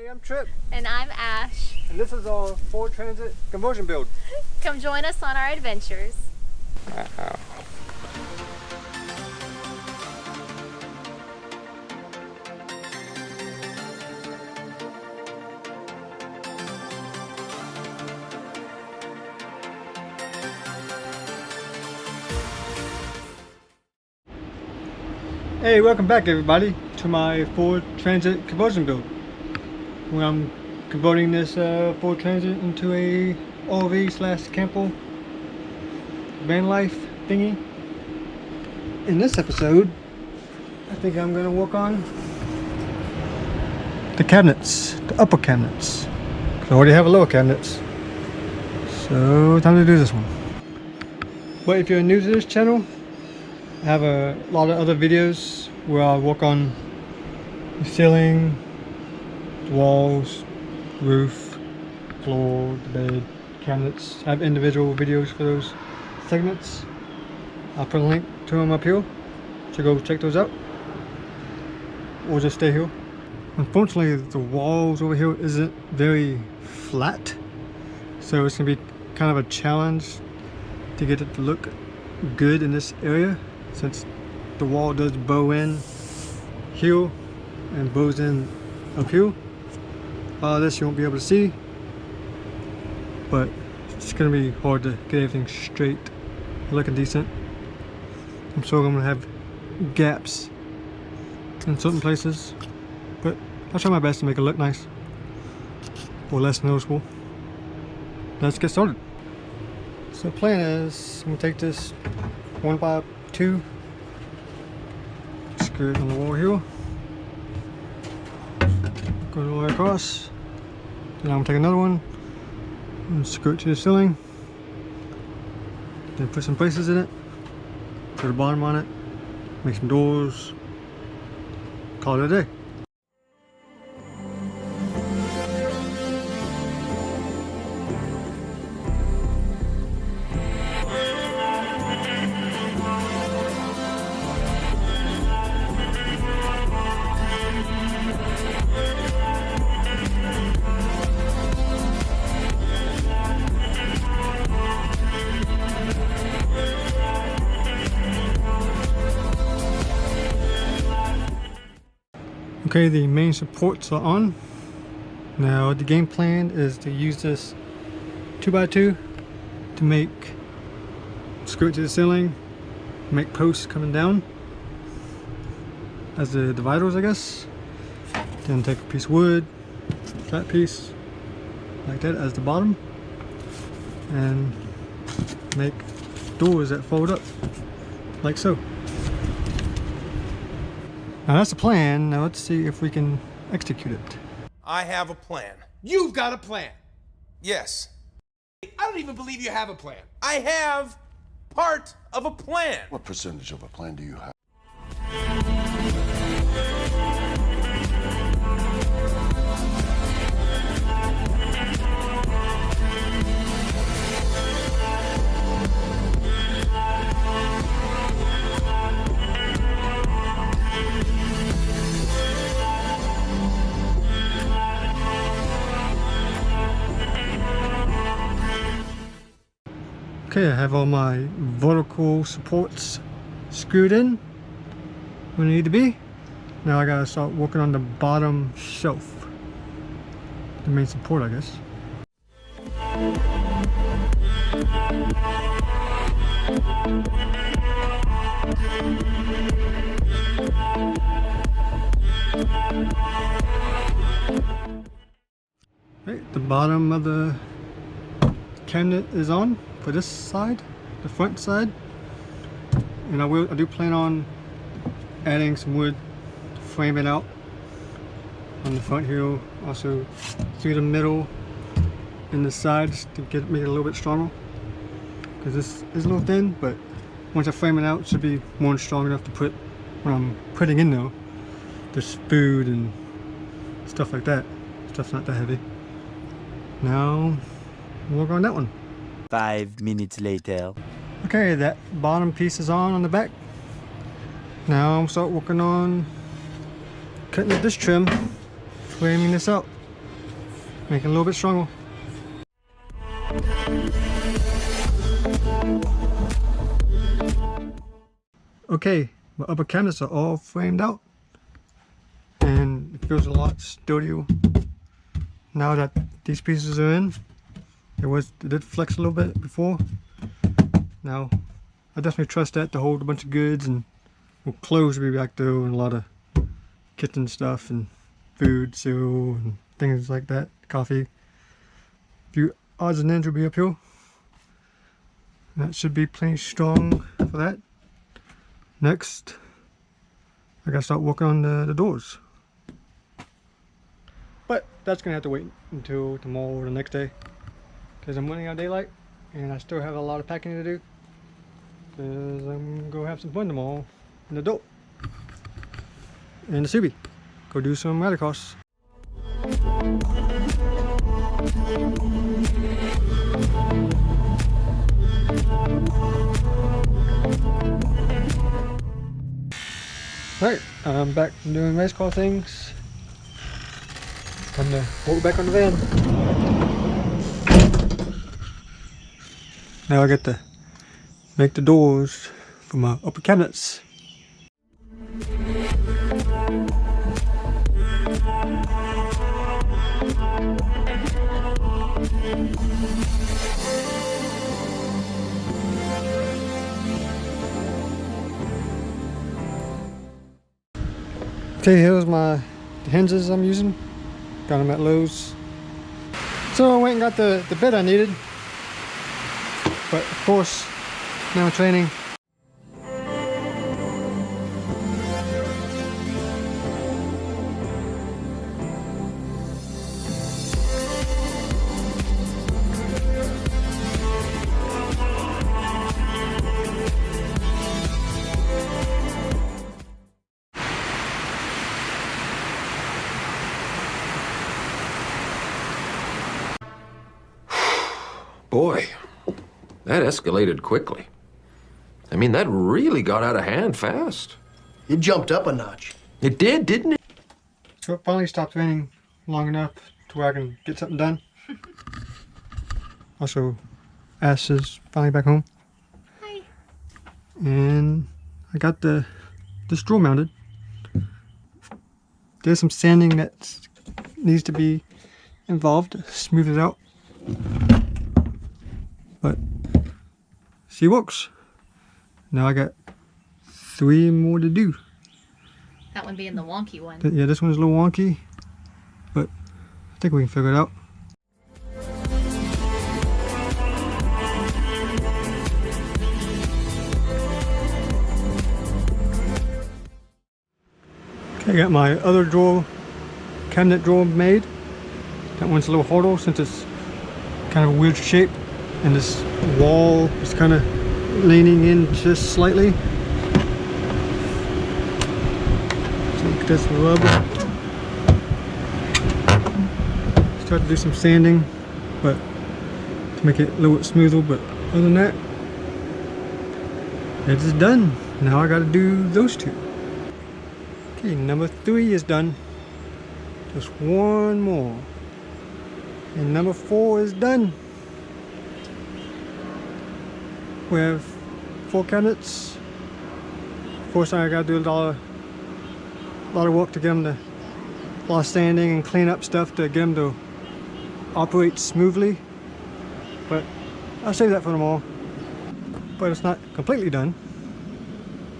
I'm Trip. And I'm Ash. And this is our Ford Transit conversion build. Come join us on our adventures. Hey, welcome back everybody to my Ford Transit conversion build. Where I'm converting this Ford Transit into a RV / camper van life thingy. In this episode, I think I'm going to work on the cabinets, the upper cabinets. I already have a lower cabinets. So time to do this one. But if you're new to this channel, I have a lot of other videos where I work on the ceiling, the walls, roof, floor, the bed, cabinets. I have individual videos for those segments. I'll put a link to them up here, so go check those out. Or just stay here. Unfortunately, the walls over here isn't very flat, so it's going to be kind of a challenge to get it to look good in this area, since the wall does bow in here and bows in up here. This you won't be able to see, but it's going to be hard to get everything straight, looking decent. I'm sure I'm going to have gaps in certain places, but I'll try my best to make it look nice or less noticeable. Let's get started. So the plan is I'm going to take this 1x2, screw it on the wall here, go all the way across, then I'm going to take another one and screw it to the ceiling, then put some braces in it, put a bottom on it, make some doors, call it a day. Okay, the main supports are on. Now the game plan is to use this 2x2 to make, screw it to the ceiling, make posts coming down as the dividers, I guess. Then take a piece of wood, flat piece, like that as the bottom, and make doors that fold up, like so. Now that's the plan. Now let's see if we can execute it. I have a plan. You've got a plan. Yes. I don't even believe you have a plan. I have part of a plan. What percentage of a plan do you have? Okay, I have all my vertical supports screwed in where they need to be. Now I gotta start working on the bottom shelf, the main support, I guess. Right, the bottom of the cabinet is on for this side, the front side, and I do plan on adding some wood to frame it out on the front here, also through the middle and the sides to make it a little bit stronger, because this is a little thin, but once I frame it out, it should be more than strong enough to put when I'm putting in there. There's food and stuff like that. Stuff's not that heavy. Now we'll work on that one. 5 minutes later. Okay, that bottom piece is on the back. Now I'm start working on cutting up this trim, framing this out. Make it a little bit stronger. Okay, my upper cabinets are all framed out and it feels a lot sturdier now that these pieces are in. It did flex a little bit before. Now I definitely trust that to hold a bunch of goods, and clothes will be back there, and a lot of kitchen stuff and food, cereal and things like that, coffee. A few odds and ends will be up here. That should be plenty strong for that. Next, I gotta start working on the doors. But that's gonna have to wait until tomorrow or the next day, because I'm running out of daylight and I still have a lot of packing to do, because I'm gonna have some fun tomorrow in the dope and the Subi. Go do some rallycross. Alright, I'm back from doing race car things. Time to walk back on the van. Now I get to make the doors for my upper cabinets. Okay, here's the hinges I'm using. Got them at Lowe's. So I went and got the bit I needed. But of course, now training. Boy, that escalated quickly. I mean, that really got out of hand fast. It jumped up a notch. It did, didn't it? So it finally stopped raining long enough to where I can get something done. Also, Ash is finally back home. Hi. And I got this drawer mounted. There's some sanding that needs to be involved to smooth it out. But she works. Now I got 3 more to do. That one being the wonky one. Yeah, this one's a little wonky, but I think we can figure it out. Okay, I got my other cabinet drawer made. That one's a little harder since it's kind of a weird shape. And this wall is kind of leaning in just slightly. Take this rubber. Start to do some sanding, but to make it a little bit smoother. But other than that, it's done. Now I got to do those 2. Okay, number 3 is done. Just one more, and number 4 is done. We have 4 cabinets. Of course, I gotta do a lot of work to get them to, a lot of sanding and clean up stuff to get them to operate smoothly. But I'll save that for tomorrow. But it's not completely done,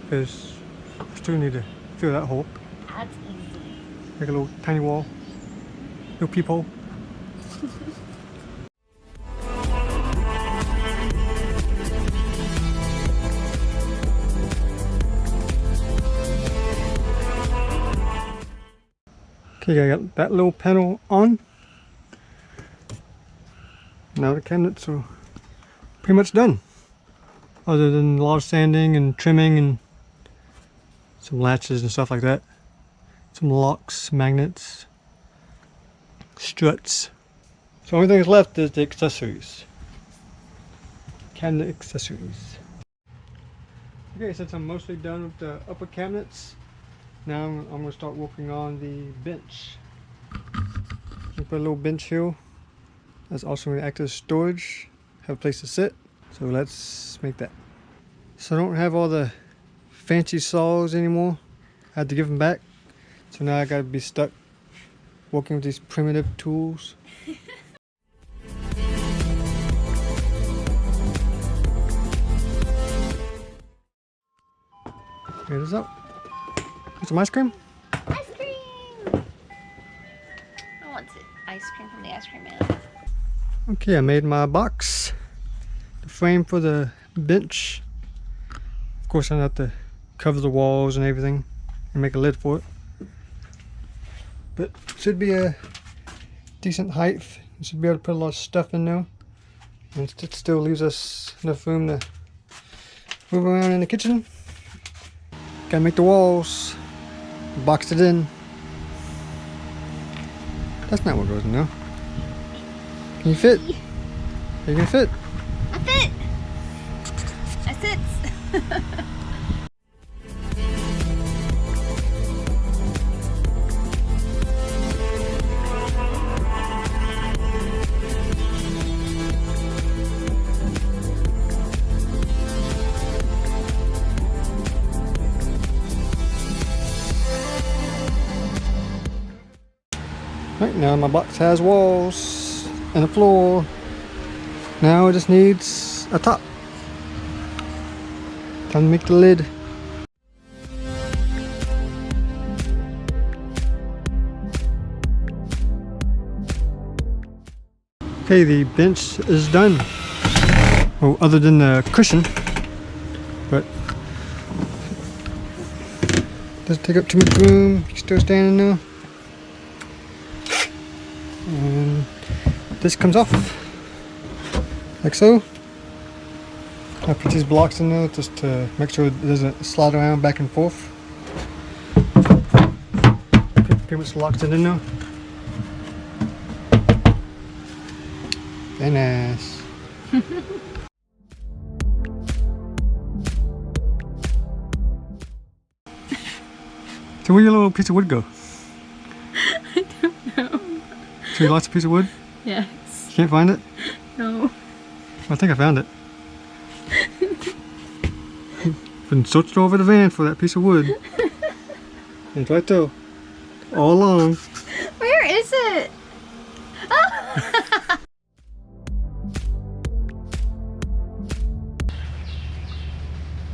because I still need to fill that hole. That's easy. Make a little tiny wall, little peephole. Okay, I got that little panel on. Now the cabinets are pretty much done. Other than a lot of sanding and trimming and some latches and stuff like that. Some locks, magnets, struts. So the only thing that's left is the accessories. Cabinet accessories. Okay, since I'm mostly done with the upper cabinets, now I'm going to start working on the bench. We put a little bench here. That's also going to act as storage. Have a place to sit. So let's make that. So I don't have all the fancy saws anymore. I had to give them back. So now I gotta be stuck working with these primitive tools. Here it is up. Get some ice cream? Ice cream! I want ice cream from the ice cream man. Okay, I made my box. The frame for the bench. Of course, I have to cover the walls and everything and make a lid for it. But it should be a decent height. You should be able to put a lot of stuff in there. And it still leaves us enough room to move around in the kitchen. Gotta make the walls. Box it in. That's not what goes in there. Can you fit? Are you gonna fit? I fit! I sit! Right now my box has walls and a floor. Now it just needs a top. Time to make the lid. Okay, the bench is done. Well, other than the cushion, but doesn't take up too much room. You're still standing there. And this comes off like so. I put these blocks in there just to make sure it doesn't slide around back and forth. Pretty much locks it in there. Very nice. So where'd your little piece of wood go? I don't know. So you lost a piece of wood? Yes. You can't find it? No. I think I found it. Been searched all over the van for that piece of wood. It's right there. All along. Where is it? Oh!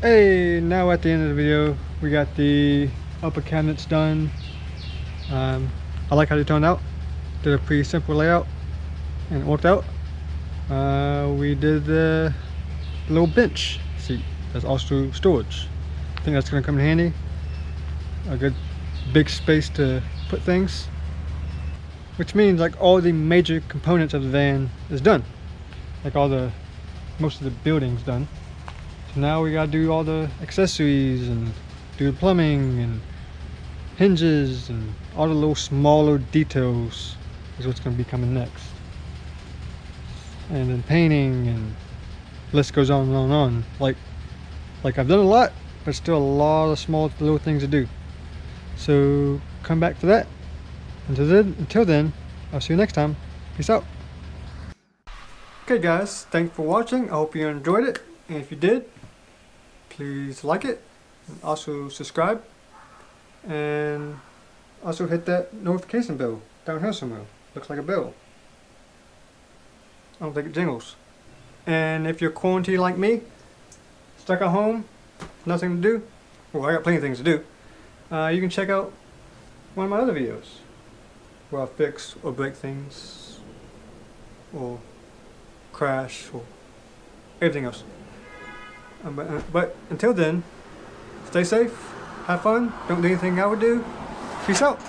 Hey, now at the end of the video, we got the upper cabinets done. I like how they turned out. Did a pretty simple layout and it worked out. We did the little bench seat. That's also storage. I think that's going to come in handy. A good big space to put things. Which means like all the major components of the van is done. Like most of the building's done. So now we gotta do all the accessories and do the plumbing and hinges and all the little smaller details is what's going to be coming next. And then painting, and the list goes on and on and on. Like I've done a lot, but still a lot of small little things to do. So come back for that. Until then, I'll see you next time. Peace out. Okay guys, thanks for watching. I hope you enjoyed it. And if you did, please like it. And also subscribe. And also hit that notification bell down here somewhere. Looks like a bell. I don't think it jingles. And if you're quarantined like me, stuck at home, nothing to do, well, I got plenty of things to do, you can check out one of my other videos where I fix or break things or crash or everything else. But until then, stay safe, have fun, don't do anything I would do. Peace out.